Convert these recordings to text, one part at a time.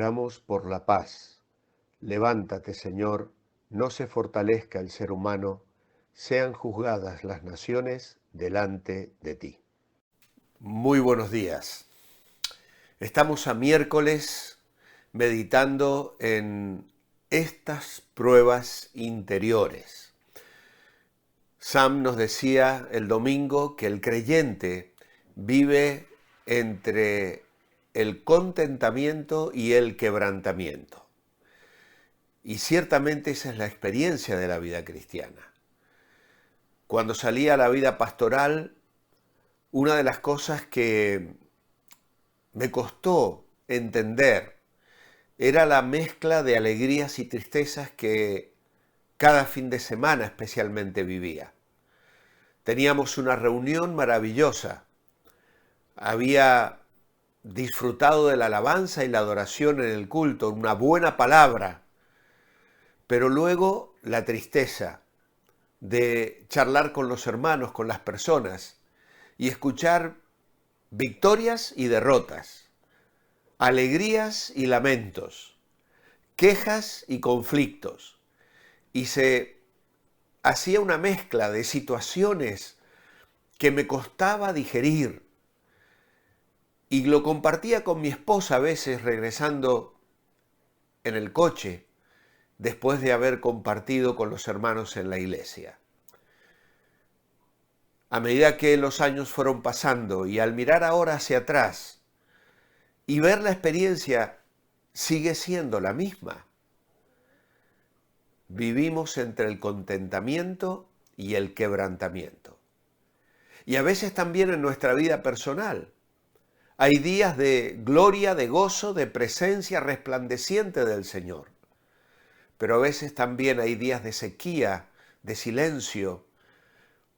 Oramos por la paz. Levántate, Señor, no se fortalezca el ser humano, sean juzgadas las naciones delante de ti. Muy buenos días. Estamos a miércoles meditando en estas pruebas interiores. Sam nos decía el domingo que el creyente vive entre el contentamiento y el quebrantamiento. Y ciertamente esa es la experiencia de la vida cristiana. Cuando salía a la vida pastoral, una de las cosas que me costó entender era la mezcla de alegrías y tristezas que cada fin de semana especialmente vivía. Teníamos una reunión maravillosa. Había disfrutado de la alabanza y la adoración en el culto, una buena palabra, pero luego la tristeza de charlar con los hermanos, con las personas y escuchar victorias y derrotas, alegrías y lamentos, quejas y conflictos, y se hacía una mezcla de situaciones que me costaba digerir. Y lo compartía con mi esposa a veces regresando en el coche, después de haber compartido con los hermanos en la iglesia. A medida que los años fueron pasando y al mirar ahora hacia atrás y ver la experiencia, sigue siendo la misma. Vivimos entre el contentamiento y el quebrantamiento. Y a veces también en nuestra vida personal. Hay días de gloria, de gozo, de presencia resplandeciente del Señor. Pero a veces también hay días de sequía, de silencio,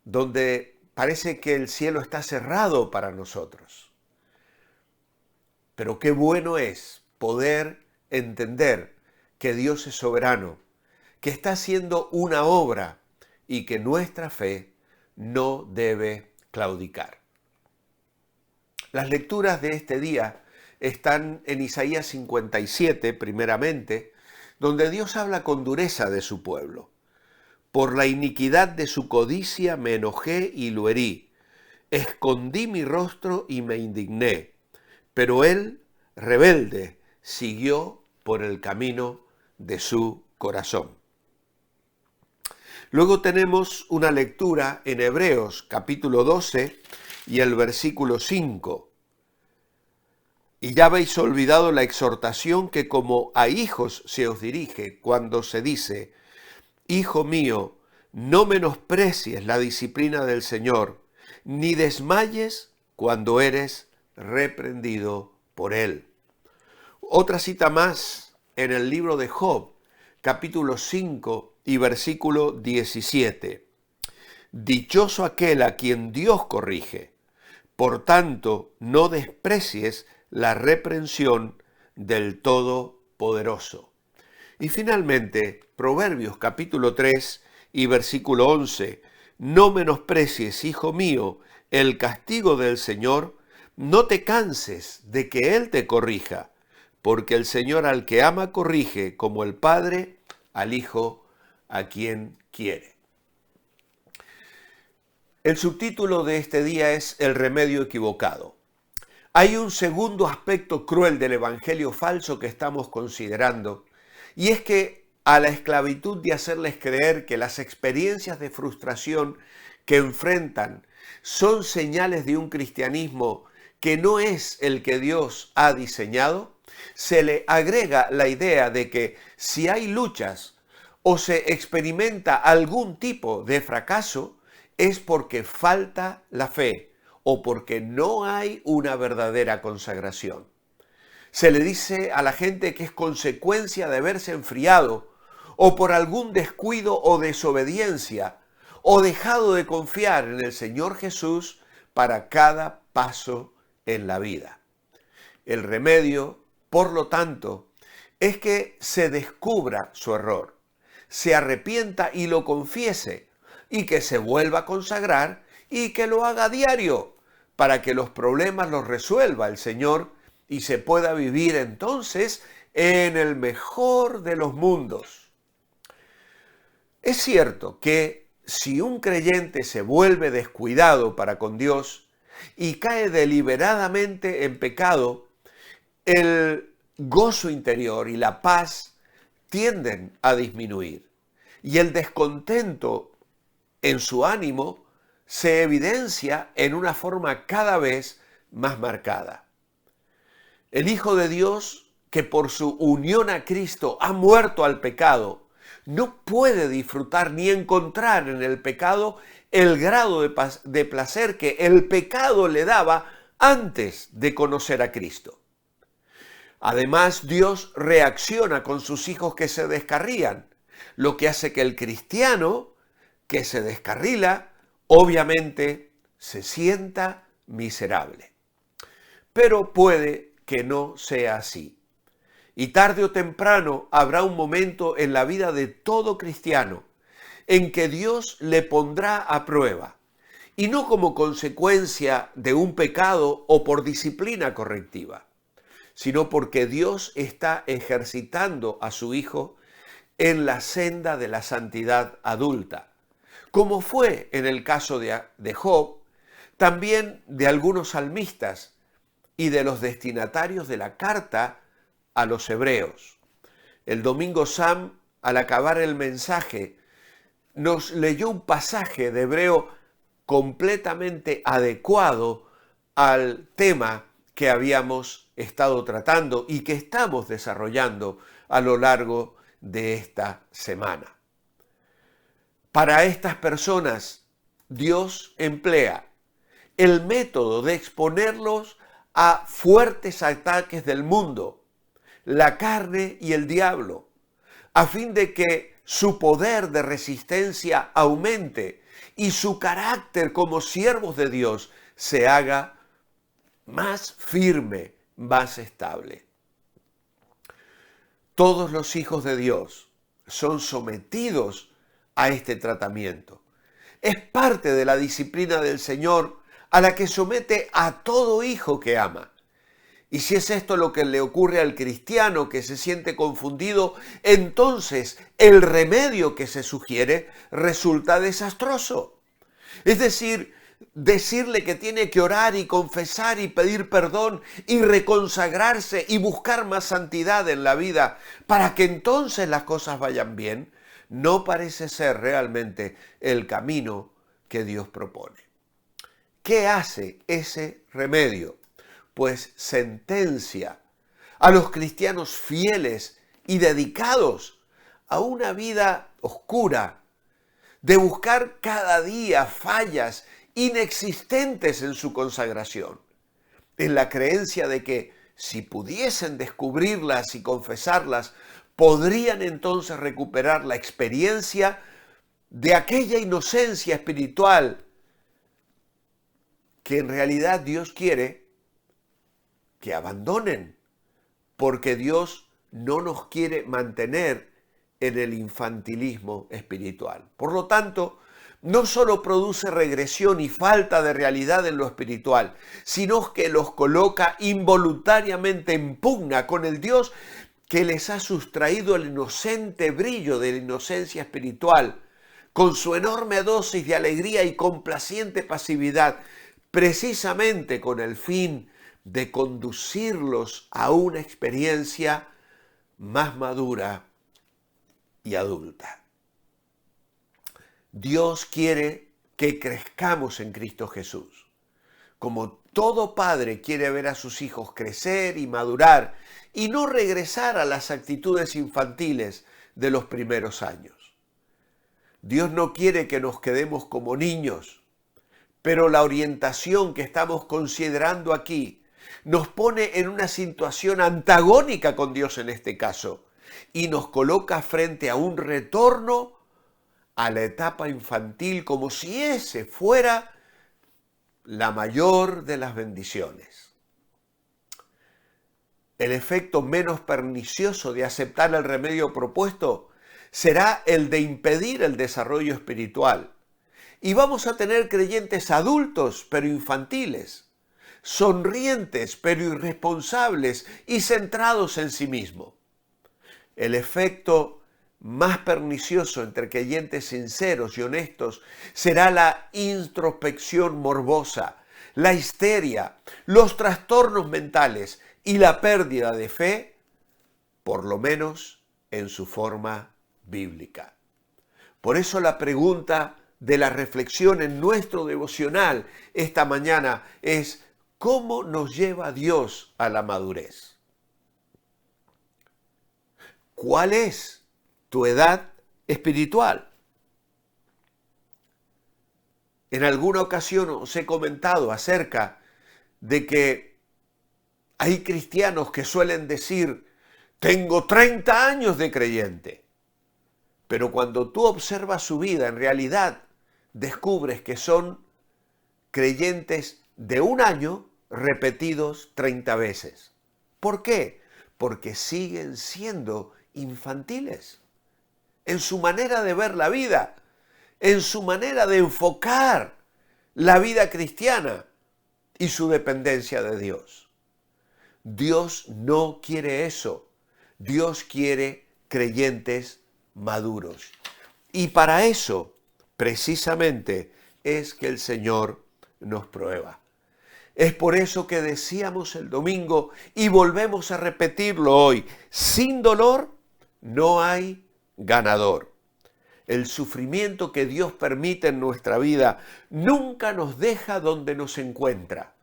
donde parece que el cielo está cerrado para nosotros. Pero qué bueno es poder entender que Dios es soberano, que está haciendo una obra y que nuestra fe no debe claudicar. Las lecturas de este día están en Isaías 57, primeramente, donde Dios habla con dureza de su pueblo. Por la iniquidad de su codicia me enojé y lo herí. Escondí mi rostro y me indigné. Pero él, rebelde, siguió por el camino de su corazón. Luego tenemos una lectura en Hebreos, capítulo 12, y el versículo 5. Y ya habéis olvidado la exhortación que como a hijos se os dirige cuando se dice: Hijo mío, no menosprecies la disciplina del Señor, ni desmayes cuando eres reprendido por Él. Otra cita más en el libro de Job, capítulo 5 y versículo 17. Dichoso aquel a quien Dios corrige. Por tanto, no desprecies la reprensión del Todopoderoso. Y finalmente, Proverbios capítulo 3 y versículo 11. No menosprecies, hijo mío, el castigo del Señor, no te canses de que Él te corrija, porque el Señor al que ama corrige, como el Padre al Hijo a quien quiere. El subtítulo de este día es El remedio equivocado. Hay un segundo aspecto cruel del evangelio falso que estamos considerando, y es que a la esclavitud de hacerles creer que las experiencias de frustración que enfrentan son señales de un cristianismo que no es el que Dios ha diseñado, se le agrega la idea de que si hay luchas o se experimenta algún tipo de fracaso, es porque falta la fe o porque no hay una verdadera consagración. Se le dice a la gente que es consecuencia de haberse enfriado o por algún descuido o desobediencia o dejado de confiar en el Señor Jesús para cada paso en la vida. El remedio, por lo tanto, es que se descubra su error, se arrepienta y lo confiese, y que se vuelva a consagrar y que lo haga a diario, para que los problemas los resuelva el Señor y se pueda vivir entonces en el mejor de los mundos. Es cierto que si un creyente se vuelve descuidado para con Dios y cae deliberadamente en pecado, el gozo interior y la paz tienden a disminuir y el descontento en su ánimo se evidencia en una forma cada vez más marcada. El Hijo de Dios, que por su unión a Cristo ha muerto al pecado, no puede disfrutar ni encontrar en el pecado el grado de placer que el pecado le daba antes de conocer a Cristo. Además, Dios reacciona con sus hijos que se descarrían, lo que hace que el cristiano que se descarrila, obviamente, se sienta miserable. Pero puede que no sea así. Y tarde o temprano habrá un momento en la vida de todo cristiano en que Dios le pondrá a prueba, y no como consecuencia de un pecado o por disciplina correctiva, sino porque Dios está ejercitando a su Hijo en la senda de la santidad adulta, como fue en el caso de Job, también de algunos salmistas y de los destinatarios de la carta a los hebreos. El domingo Sam, al acabar el mensaje, nos leyó un pasaje de Hebreo completamente adecuado al tema que habíamos estado tratando y que estamos desarrollando a lo largo de esta semana. Para estas personas, Dios emplea el método de exponerlos a fuertes ataques del mundo, la carne y el diablo, a fin de que su poder de resistencia aumente y su carácter como siervos de Dios se haga más firme, más estable. Todos los hijos de Dios son sometidos a este tratamiento. Es parte de la disciplina del Señor a la que somete a todo hijo que ama. Y si es esto lo que le ocurre al cristiano que se siente confundido, entonces el remedio que se sugiere resulta desastroso. Es decir, decirle que tiene que orar y confesar y pedir perdón y reconsagrarse y buscar más santidad en la vida para que entonces las cosas vayan bien, no parece ser realmente el camino que Dios propone. ¿Qué hace ese remedio? Pues sentencia a los cristianos fieles y dedicados a una vida oscura, de buscar cada día fallas inexistentes en su consagración, en la creencia de que si pudiesen descubrirlas y confesarlas, podrían entonces recuperar la experiencia de aquella inocencia espiritual que en realidad Dios quiere que abandonen, porque Dios no nos quiere mantener en el infantilismo espiritual. Por lo tanto, no solo produce regresión y falta de realidad en lo espiritual, sino que los coloca involuntariamente en pugna con el Dios que les ha sustraído el inocente brillo de la inocencia espiritual, con su enorme dosis de alegría y complaciente pasividad, precisamente con el fin de conducirlos a una experiencia más madura y adulta. Dios quiere que crezcamos en Cristo Jesús, como todo padre quiere ver a sus hijos crecer y madurar y no regresar a las actitudes infantiles de los primeros años. Dios no quiere que nos quedemos como niños, pero la orientación que estamos considerando aquí nos pone en una situación antagónica con Dios en este caso y nos coloca frente a un retorno a la etapa infantil como si ese fuera la mayor de las bendiciones. El efecto menos pernicioso de aceptar el remedio propuesto será el de impedir el desarrollo espiritual. Y vamos a tener creyentes adultos pero infantiles, sonrientes pero irresponsables y centrados en sí mismos. el efecto más pernicioso entre creyentes sinceros y honestos será la introspección morbosa, la histeria, los trastornos mentales y la pérdida de fe, por lo menos en su forma bíblica. Por eso la pregunta de la reflexión en nuestro devocional esta mañana es: ¿cómo nos lleva Dios a la madurez? ¿Cuál es tu edad espiritual? En alguna ocasión os he comentado acerca de que hay cristianos que suelen decir: tengo 30 años de creyente. Pero cuando tú observas su vida, en realidad descubres que son creyentes de un año repetidos 30 veces. ¿Por qué? Porque siguen siendo infantiles en su manera de ver la vida, en su manera de enfocar la vida cristiana y su dependencia de Dios. Dios no quiere eso. Dios quiere creyentes maduros. Y para eso, precisamente, es que el Señor nos prueba. Es por eso que decíamos el domingo y volvemos a repetirlo hoy: sin dolor no hay ganador. El sufrimiento que Dios permite en nuestra vida nunca nos deja donde nos encuentra.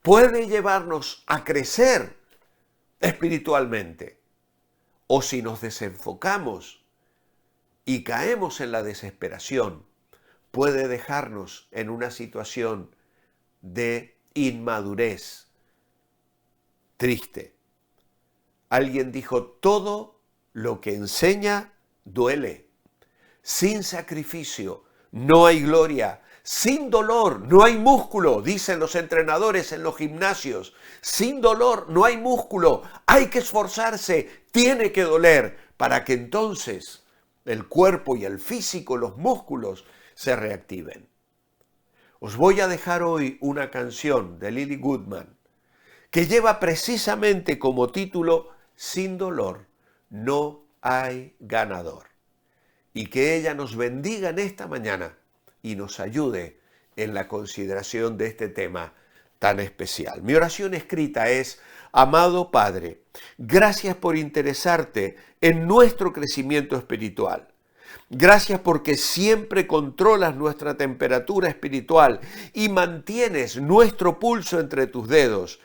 Puede llevarnos a crecer espiritualmente, o si nos desenfocamos y caemos en la desesperación, puede dejarnos en una situación de inmadurez triste. Alguien dijo: todo lo que enseña duele. Sin sacrificio no hay gloria. Sin dolor no hay músculo, dicen los entrenadores en los gimnasios. Sin dolor no hay músculo. Hay que esforzarse, tiene que doler para que entonces el cuerpo y el físico, los músculos, se reactiven. Os voy a dejar hoy una canción de Lily Goodman que lleva precisamente como título: sin dolor no hay ganador. Y que ella nos bendiga en esta mañana y nos ayude en la consideración de este tema tan especial. Mi oración escrita es: amado Padre, gracias por interesarte en nuestro crecimiento espiritual. Gracias porque siempre controlas nuestra temperatura espiritual y mantienes nuestro pulso entre tus dedos.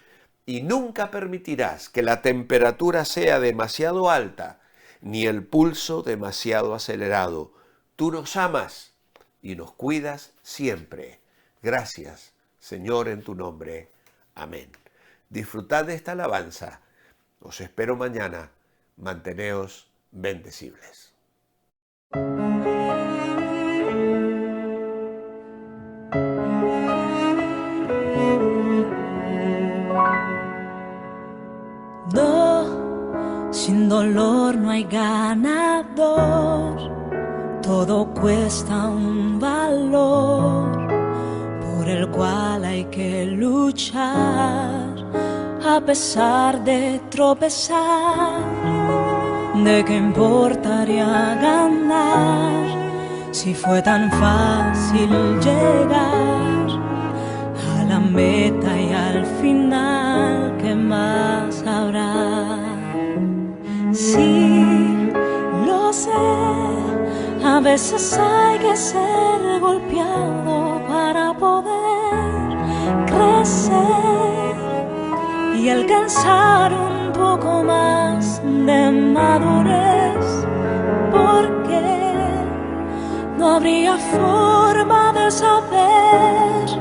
Y nunca permitirás que la temperatura sea demasiado alta ni el pulso demasiado acelerado. Tú nos amas y nos cuidas siempre. Gracias, Señor, en tu nombre. Amén. Disfrutad de esta alabanza. Os espero mañana. Manteneos bendecibles. No, sin dolor no hay ganador. Todo cuesta un valor por el cual hay que luchar a pesar de tropezar. ¿De qué importaría ganar si fue tan fácil llegar a la meta y al final? ¿Qué más habrá? Sí, lo sé, a veces hay que ser golpeado para poder crecer y alcanzar un poco más de madurez, porque no habría forma de saber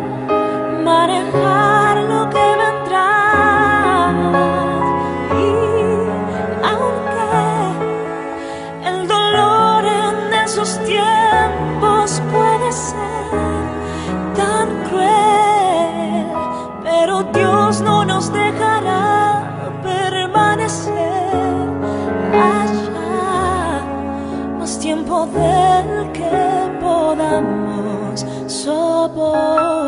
manejar lo que vendrá. Y aunque el dolor en esos tiempos puede ser tan cruel, pero Dios no nos dejará permanecer allá más tiempo del que podamos soportar.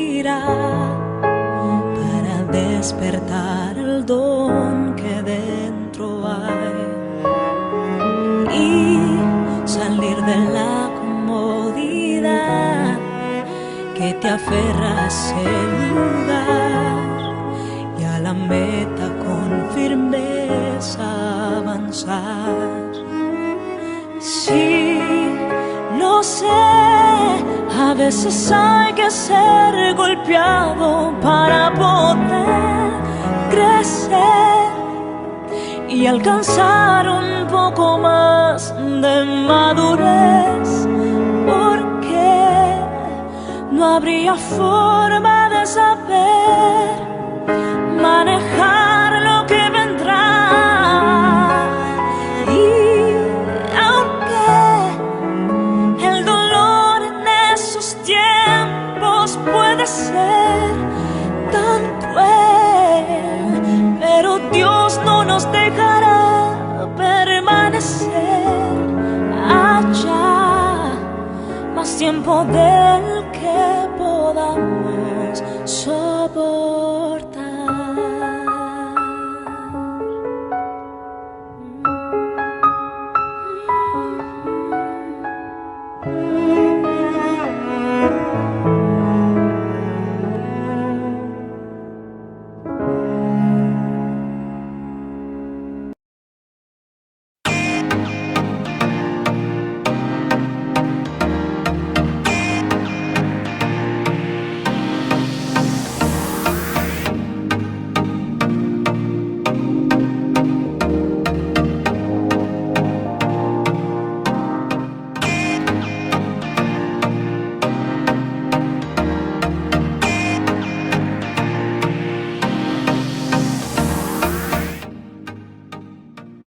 servirá para despertar el don que dentro hay y salir de la comodidad que te aferra a ese lugar y a la meta con firmeza avanzar. Sí, lo sé, a veces hay que ser golpeado para poder crecer y alcanzar un poco más de madurez, porque no habría forma de saber manejar lo que vendrá. Y aunque el dolor en esos tiempos puede ser tan cruel, pero Dios no nos dejará permanecer allá más tiempo del que podamos